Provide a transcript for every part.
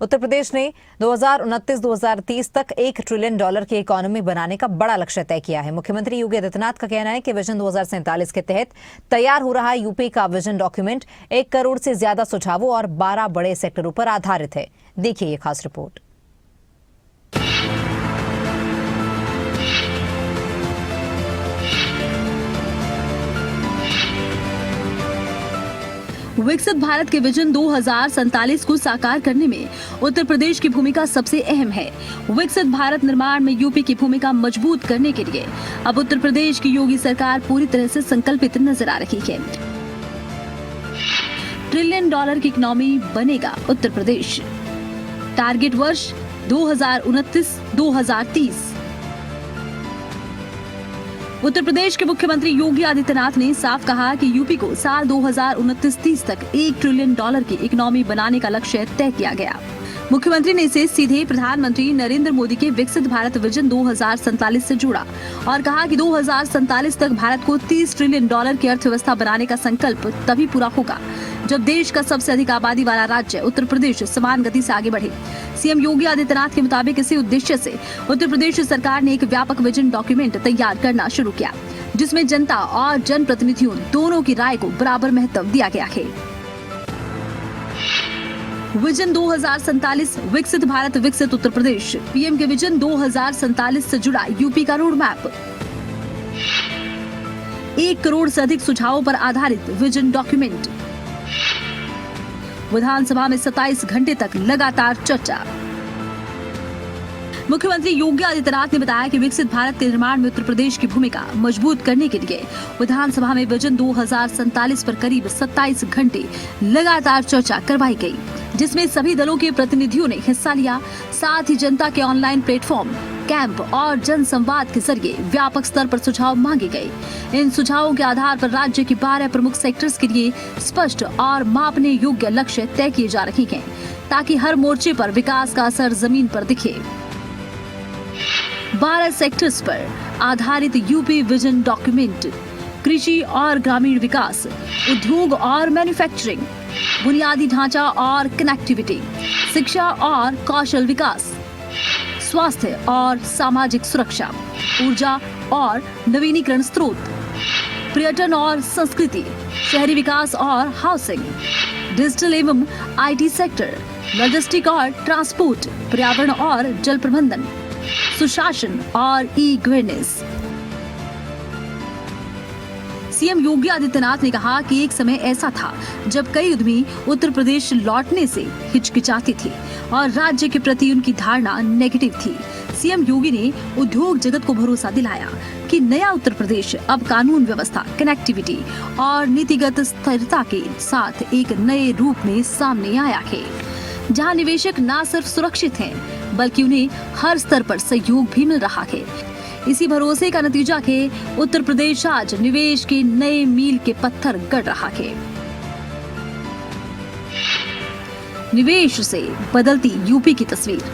उत्तर प्रदेश ने 2029-2030 तक $1 ट्रिलियन की इकोनॉमी बनाने का बड़ा लक्ष्य तय किया है। मुख्यमंत्री योगी आदित्यनाथ का कहना है कि विजन 2047 के तहत तैयार हो रहा यूपी का विजन डॉक्यूमेंट 1 करोड़ से ज्यादा सुझावों और 12 बड़े सेक्टरों पर आधारित है। देखिए ये खास रिपोर्ट। विकसित भारत के विजन 2047 को साकार करने में उत्तर प्रदेश की भूमिका सबसे अहम है। विकसित भारत निर्माण में यूपी की भूमिका मजबूत करने के लिए अब उत्तर प्रदेश की योगी सरकार पूरी तरह से संकल्पित नजर आ रही है। $1 ट्रिलियन की इकोनॉमी बनेगा उत्तर प्रदेश। टारगेट वर्ष 2029-2030। उत्तर प्रदेश के मुख्यमंत्री योगी आदित्यनाथ ने साफ कहा कि यूपी को साल 2029-30 तक $1 ट्रिलियन की इकोनॉमी बनाने का लक्ष्य तय किया गया। मुख्यमंत्री ने इसे सीधे प्रधानमंत्री नरेंद्र मोदी के विकसित भारत विजन 2047 से जोड़ा और कहा कि 2047 तक भारत को $30 ट्रिलियन की अर्थव्यवस्था बनाने का संकल्प तभी पूरा होगा जब देश का सबसे अधिक आबादी वाला राज्य उत्तर प्रदेश समान गति से आगे बढ़े। सीएम योगी आदित्यनाथ के मुताबिक इसी उद्देश्य से उत्तर प्रदेश सरकार ने एक व्यापक विजन डॉक्यूमेंट तैयार करना शुरू किया, जिसमें जनता और जनप्रतिनिधियों दोनों की राय को बराबर महत्व दिया गया है। विजन 2047 विकसित भारत विकसित उत्तर प्रदेश। पीएम के विजन 2047 से जुड़ा यूपी का रोड मैप। 1 करोड़ से अधिक सुझावों पर आधारित विजन डॉक्यूमेंट। विधानसभा में 27 घंटे तक लगातार चर्चा। मुख्यमंत्री योगी आदित्यनाथ ने बताया कि विकसित भारत के निर्माण में उत्तर प्रदेश की भूमिका मजबूत करने के लिए विधानसभा में विजन 2047 पर करीब 27 घंटे लगातार चर्चा करवाई गई, जिसमें सभी दलों के प्रतिनिधियों ने हिस्सा लिया। साथ ही जनता के ऑनलाइन प्लेटफॉर्म, कैंप और जन संवाद के जरिए व्यापक स्तर पर सुझाव मांगे गए। इन सुझावों के आधार पर राज्य के 12 प्रमुख सेक्टर्स के लिए स्पष्ट और मापने योग्य लक्ष्य तय किए जा रहे हैं, ताकि हर मोर्चे पर विकास का असर जमीन पर दिखे। 12 सेक्टर्स पर आधारित यूपी विजन डॉक्यूमेंट। कृषि और ग्रामीण विकास, उद्योग और मैन्युफैक्चरिंग, बुनियादी ढांचा और कनेक्टिविटी, शिक्षा और कौशल विकास, स्वास्थ्य और सामाजिक सुरक्षा, ऊर्जा और नवीनीकरण स्रोत, पर्यटन और संस्कृति, शहरी विकास और हाउसिंग, डिजिटल एवं आईटी सेक्टर, लॉजिस्टिक और ट्रांसपोर्ट, पर्यावरण और जल प्रबंधन, सुशासन और e governance. CM Yogi Adityanath ने कहा कि एक समय ऐसा था जब कई उद्यमी उत्तर प्रदेश लौटने से हिचकिचाते थे और राज्य के प्रति उनकी धारणा नेगेटिव थी। सीएम योगी ने उद्योग जगत को भरोसा दिलाया कि नया उत्तर प्रदेश अब कानून व्यवस्था, कनेक्टिविटी और नीतिगत स्थिरता के साथ एक नए रूप में सामने आया है, जहां निवेशक न सिर्फ सुरक्षित हैं, बल्कि उन्हें हर स्तर पर सहयोग भी मिल रहा है। इसी भरोसे का नतीजा है उत्तर प्रदेश आज निवेश के नए मील के पत्थर गढ़ रहा है। निवेश से बदलती यूपी की तस्वीर।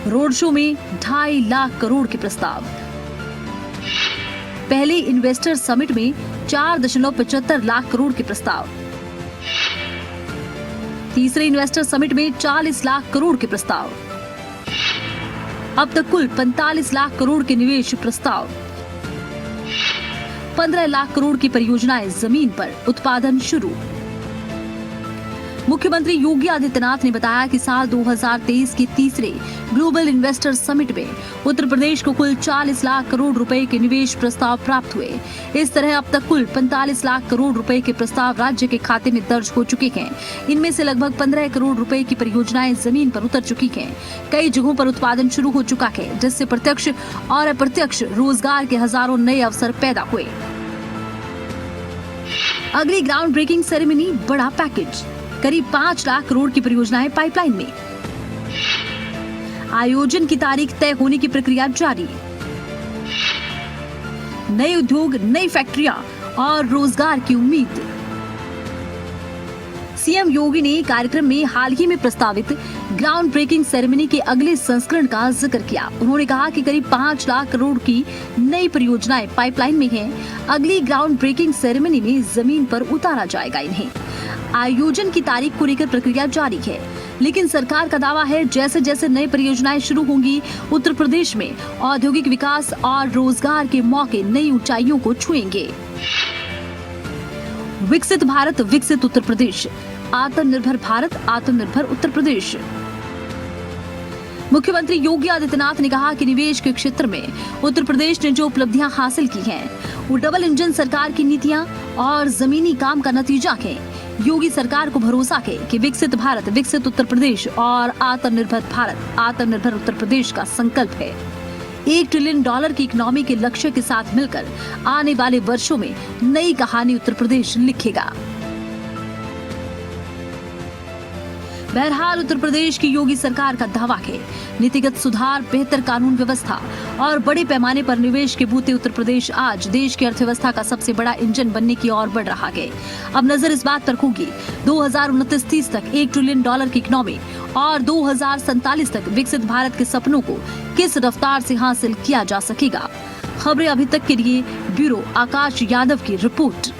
रोड शो में 2.5 लाख करोड़ के प्रस्ताव। पहले इन्वेस्टर समिट में 4.75 लाख करोड़ के प्रस्ताव। तीसरे इन्वेस्टर समिट में 40 लाख करोड़ के प्रस्ताव। अब तक कुल 45 लाख करोड़ के निवेश प्रस्ताव। 15 लाख करोड़ की परियोजनाएं जमीन पर, उत्पादन शुरू। मुख्यमंत्री योगी आदित्यनाथ ने बताया कि साल 2023 के तीसरे ग्लोबल इन्वेस्टर समिट में उत्तर प्रदेश को कुल 40 लाख करोड़ रुपए के निवेश प्रस्ताव प्राप्त हुए। इस तरह अब तक कुल 45 लाख करोड़ रुपए के प्रस्ताव राज्य के खाते में दर्ज हो चुके हैं। इनमें से लगभग 15 करोड़ रुपए की परियोजनाएं जमीन पर उतर चुकी हैं। कई जगहों पर उत्पादन शुरू हो चुका है, जिससे प्रत्यक्ष और अप्रत्यक्ष रोजगार के हजारों नए अवसर पैदा हुए। अगली ग्राउंड ब्रेकिंग सेरेमनी, बड़ा पैकेज। करीब 5 लाख करोड़ की परियोजनाएं पाइपलाइन में। आयोजन की तारीख तय होने की प्रक्रिया जारी। नए उद्योग, नई फैक्ट्रियां और रोजगार की उम्मीद। सीएम योगी ने कार्यक्रम में हाल ही में प्रस्तावित ग्राउंड ब्रेकिंग सेरेमनी के अगले संस्करण का जिक्र किया। उन्होंने कहा कि करीब 5 लाख करोड़ की नई परियोजनाएं पाइपलाइन में हैं। अगली ग्राउंड ब्रेकिंग सेरेमनी में जमीन पर उतारा जाएगा। इन्हें आयोजन की तारीख को लेकर प्रक्रिया जारी है, लेकिन सरकार का दावा है जैसे जैसे नई परियोजनाएं शुरू होंगी, उत्तर प्रदेश में औद्योगिक विकास और रोजगार के मौके नई ऊंचाइयों को छुएंगे। विकसित भारत, विकसित उत्तर प्रदेश, आत्मनिर्भर भारत, आत्मनिर्भर उत्तर प्रदेश। मुख्यमंत्री योगी आदित्यनाथ ने कहा कि निवेश के क्षेत्र में उत्तर प्रदेश ने जो उपलब्धियां हासिल की हैं, वो डबल इंजन सरकार की नीतियां और जमीनी काम का नतीजा है। योगी सरकार को भरोसा है कि विकसित भारत, विकसित उत्तर प्रदेश और आत्मनिर्भर भारत, आत्मनिर्भर उत्तर प्रदेश का संकल्प है। $1 ट्रिलियन की इकोनॉमी के लक्ष्य के साथ मिलकर आने वाले वर्षों में नई कहानी उत्तर प्रदेश लिखेगा। बहरहाल उत्तर प्रदेश की योगी सरकार का दावा है नीतिगत सुधार, बेहतर कानून व्यवस्था और बड़े पैमाने पर निवेश के बूते उत्तर प्रदेश आज देश की अर्थव्यवस्था का सबसे बड़ा इंजन बनने की ओर बढ़ रहा है। अब नजर इस बात पर होगी 2029-30 तक $1 ट्रिलियन की इकोनॉमी और 2047 तक विकसित भारत के सपनों को किस रफ्तार से हासिल किया जा सकेगा। खबरें अभी तक के लिए ब्यूरो आकाश यादव की रिपोर्ट।